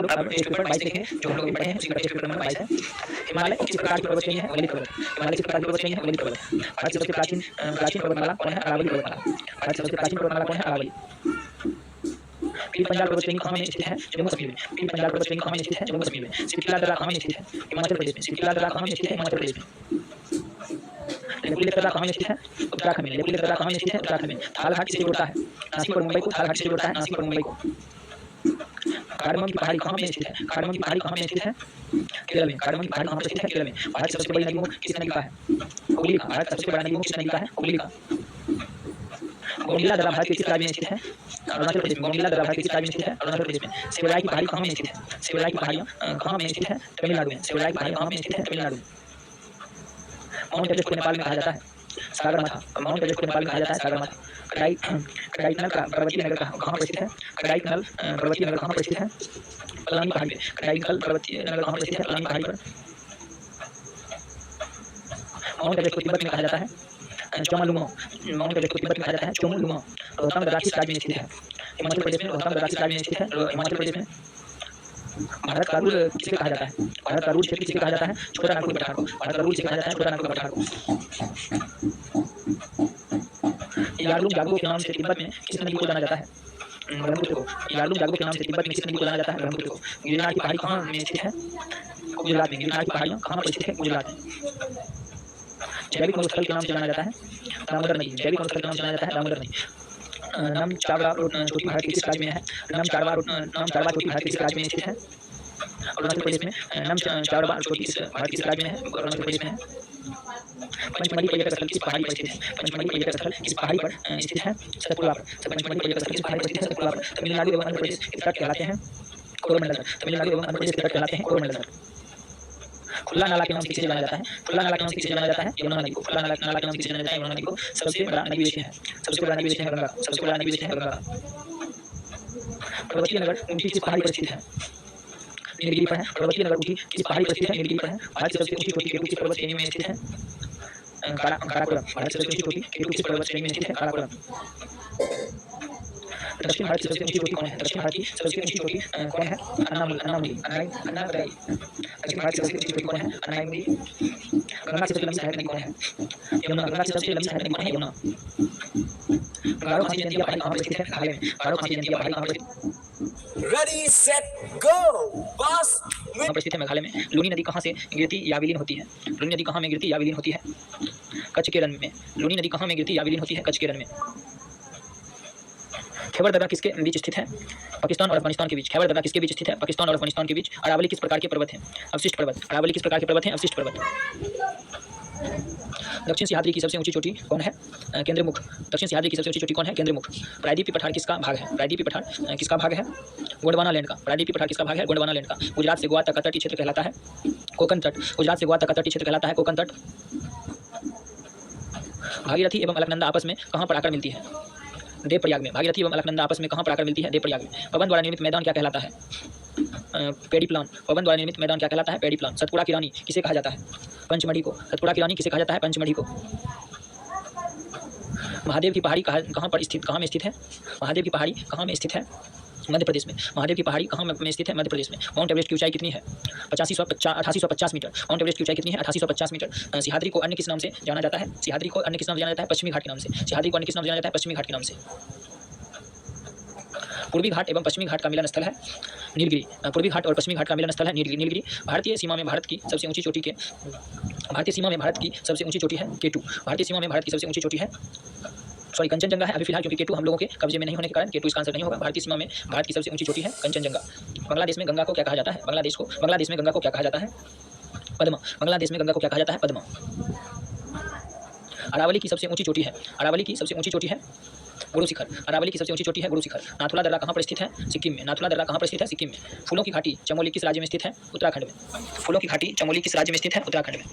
लोग अब test paper 22 देखेंगे, जो हम लोग पढ़े हैं उसी का टेस्ट पेपर नंबर 22 है। हिमालय किस प्रकार की पर्वत श्रेणी है? अवलित पर्वत। हिमालय किस प्रकार की पर्वत श्रेणी है? अवलित पर्वत। भारत की सबसे प्राचीन पर्वतमाला कौन है? अरावली पर्वतमाला। भारत की सबसे प्राचीन पर्वतमाला कौन है? अरावली। पीर पंजाल पर्वत श्रेणी कहाँ में स्थित है? जम्मू कश्मीर में। पीर पंजाल पर्वत श्रेणी कहाँ में स्थित है? जम्मू कश्मीर में। सिरकिला दर्रा कहाँ में स्थित है? हिमाचल प्रदेश में। सिरकिला दर्रा कहाँ में स्थित है? हिमाचल प्रदेश में। लेपुलेख दर्रा कहाँ में स्थित है? उत्तराखंड में। लेपुलेख दर्रा कहाँ में स्थित है? उत्तराखंड में। थाल घाट किसे जोड़ता है? नासिक और मुंबई को। थाल घाट किसे जोड़ता है? नासिक और मुंबई को। कार्डमम की पहाड़ी कहाँ में स्थित है? कार्डमम की पहाड़ी कहाँ में स्थित है? केरल में। कार्डमम की पहाड़ी कहाँ पर स्थित है? केरल में। भारत की सबसे बड़ी नदी मुख किस नदी का है? हुगली का। भारत का सबसे बड़ा नदी मुख किस नदी का है? हुगली का। गोंडीला दर्रा भारत के किस राज्य में स्थित है? अरुणाचल प्रदेश में। गोंडीला दर्रा भारत के किस राज्य में स्थित है? अरुणाचल प्रदेश में। सेवराई की पहाड़ी कहाँ में स्थित है? सेवराई की पहाड़ियाँ कहाँ में स्थित है? तमिलनाडु में। सेवराई की पहाड़ियाँ कहाँ में स्थित है? तमिलनाडु में। माउंट एवरेस्ट को नेपाल में कहा जाता है सागरमाथा। माउंट एवरेस्ट को नेपाल में कहा जाता है सागरमाथा। कडाईकनाल का पर्वतीय नगर कहाँ पर स्थित है? कडाईकनाल पर्वतीय नगर कहाँ पर स्थित है? पलानी पहाड़ी पे। कडाईकनाल पर्वतीय नगर कहाँ पर स्थित है? पलानी पहाड़ी पर। माउंट एवरेस्ट को तिब्बत में कहा जाता है चोमोलुंगमा। माउंट एवरेस्ट को तिब्बत में कहा जाता है चोमोलुंगमा। रोहतांग दर्रा किस राज्य में स्थित है? हिमाचल प्रदेश में। रोहतांग दर्रा किस राज्य में स्थित है? हिमाचल प्रदेश में। भारत का रूल किसे कहा जाता है? भारत का रूल क्षेत्र किसे कहा जाता है? छोटा नागपुर पठार को। भारत का रूल किसे कहा जाता है? छोटा नागपुर पठार को। यार्लुंग जागो के नाम से तिब्बत में किस नदी को जाना जाता है? ब्रह्मपुत्र को। यार्लुंग जागो के नाम से तिब्बत में किस नदी को जाना जाता है? ब्रह्मपुत्र को। गिरनार की पहाड़ी कहाँ में स्थित है? गुजरात में। गिरनार की पहाड़ियाँ कहाँ पर स्थित है? गुजरात में। जैविक मरुस्थल के नाम से जाना जाता है दामोदर नदी। जैविक मरुस्थल के नाम से जाना जाता है दामोदर नदी। नमचारवा चोटी भारत के किस राज्य में है? नमचारवा चोटी भारत के किस राज्य में स्थित है? अरुणाचल प्रदेश में। नमचारवा चोटी भारत के किस राज्य में है? अरुणाचल प्रदेश में है। पंचमढ़ी पर्यटक स्थल किस पहाड़ी पर स्थित है? पंचमढ़ी पर्यटक स्थल किस पहाड़ी पर स्थित है? सतपुड़ा पर। पंचमढ़ी पर्यटक स्थल किस पहाड़ी पर स्थित है? सतपुड़ा पर। तमिलनाडु एवं आंध्र प्रदेश के तट कहलाते हैं कोरोमंडल तट। तमिलनाडु एवं आंध्र प्रदेश के तट कहलाते हैं कोरोमंडल तट। खुला नाला के नाम से किसे जाना जाता है? खुला नाला के नाम से किसे जाना जाता है? यमुना नदी को। खुला नाला के नाम से किसे जाना जाता है? यमुना नदी को। सबसे बड़ा नदी विशेष है। सबसे बड़ा नदी विशेष है गंगा। सबसे बड़ा नदी विशेष है गंगा। पर्वतीय नगर ऊंची किस पहाड़ी पर स्थित है? नीलगिरी पर है। पर्वतीय नगर ऊंची किस पहाड़ी पर स्थित है? नीलगिरी पर है। भारत की सबसे ऊंची चोटी केटू किस पर्वत श्रेणी में स्थित है? काराकोरम। भारत की सबसे ऊंची चोटी केटू किस पर्वत श्रेणी में स्थित है? काराकोरम। दक्षिण भारत की सबसे ऊंची चोटी कौन है? दक्षिण भारत की सबसे ऊंची चोटी कौन है? अन्नामुली। दक्षिण भारत की सबसे ऊंची चोटी कौन है? अन्नामुली। गंगा की सबसे लंबी सहायक नदी कौन है? यमुना। गंगा की सबसे लंबी सहायक नदी कौन है? यमुना। गारो खासी जयंतिया पहाड़ी कहाँ पर स्थित है? मेघालय में। गारो खासी जयंतिया पहाड़ी कहाँ पर रेडी सेट गो बस कहाँ पर स्थित है? मेघालय में। लूनी नदी कहाँ से गिरती या विलीन होती है? लूनी नदी कहाँ में गिरती या विलीन होती है? कच्छ के रण में। लूनी नदी कहाँ में गिरती या विलीन होती है? कच्छ के रण में। खैबर दर्रा किसके बीच स्थित है? पाकिस्तान और अफगानिस्तान के बीच। खैबर दर्रा किसके बीच स्थित है? पाकिस्तान और अफगानिस्तान के बीच। अरावली किस प्रकार के पर्वत हैं? अवशिष्ट पर्वत। अरावली किस प्रकार के पर्वत हैं? अवशिष्ट पर्वत। दक्षिण सिंहाद्री की सबसे ऊंची चोटी कौन है? केंद्रमुख। दक्षिण सिंहाद्री की सबसे ऊंची चोटी कौन है? केंद्रमुख। प्रायद्वीपीय पठार किसका भाग है? प्रायद्वीपीय पठार किसका भाग है? गोंडवाना लैंड का। प्रायद्वीपीय पठार किसका भाग है? गोंडवाना लैंड का। गुजरात से गोवा तक का तटीय क्षेत्र कहलाता है कोकण तट। गुजरात से गोवा तक का तटीय क्षेत्र कहलाता है कोकण तट। भागीरथी एवं अलकनंदा आपस में कहाँ पर आकर मिलती है? देवप्रयाग में। भागीरथी एवं अलकनंदा आपस में कहाँ पर आकर मिलती है? देवप्रयाग में। पवन द्वारा निर्मित मैदान क्या कहलाता है? पेडीप्लान। पवन द्वारा निर्मित मैदान क्या कहलाता है? पेडीप्लान। सतपुड़ा की रानी किसे कहा जाता है? पंचमढ़ी को। सतपुड़ा की रानी किसे कहा जाता है? पंचमढ़ी को। महादेव की पहाड़ी कहाँ में स्थित है? महादेव की पहाड़ी कहाँ में स्थित है? मध्य प्रदेश में। महादेव की पहाड़ी कहाँ में स्थित है? मध्य प्रदेश में। माउंट एवरेस्ट की ऊंचाई कितनी है? 8850 मीटर। माउंट एवरेस्ट की ऊंचाई कितनी है? 8850 मीटर। सिंहाद्री को अन्य किस नाम से जाना जाता है? सिंहाद्री को अन्य किस नाम से जाना जाता है? पश्चिमी घाट के नाम से। सिंहाद्री को अन्य किस नाम से जाना जाता है? पश्चिमी घाट के नाम से। पूर्वी घाट एवं पश्चिमी घाट का मिलन स्थल है नीलगिरी। पूर्वी घाट और पश्चिमी घाट का मिलन स्थल है नीलगिरी। नीलगिरी भारतीय सीमा में भारत की सबसे ऊंची चोटी है केटू। भारतीय सीमा में भारत की सबसे ऊंची चोटी है कंचनजंगा है अभी फिलहाल, क्योंकि केटू हम लोगों के कब्जे में नहीं होने के कारण केटू इसका आंसर नहीं होगा। भारतीय सीमा में भारत की सबसे ऊंची चोटी है कंचनजंगा। बांग्लादेश में गंगा को क्या कहा जाता है? बांग्लादेश में गंगा को क्या कहा जाता है? पद्मा। बांग्लादेश में गंगा को क्या कहा जाता है? पद्मा। अरावली की सबसे ऊंची चोटी है गुरु शिखर। अरावली की सबसे ऊंची चोटी है गुरु शिखर। नाथुला दर्रा कहाँ पर स्थित है? सिक्किम में। नाथुला दर्रा कहाँ पर स्थित है? सिक्किम में। फूलों की घाटी चमोली किस राज्य में स्थित है? उत्तराखंड में। फूलों की घाटी चमोली किस राज्य में स्थित है? उत्तराखंड में।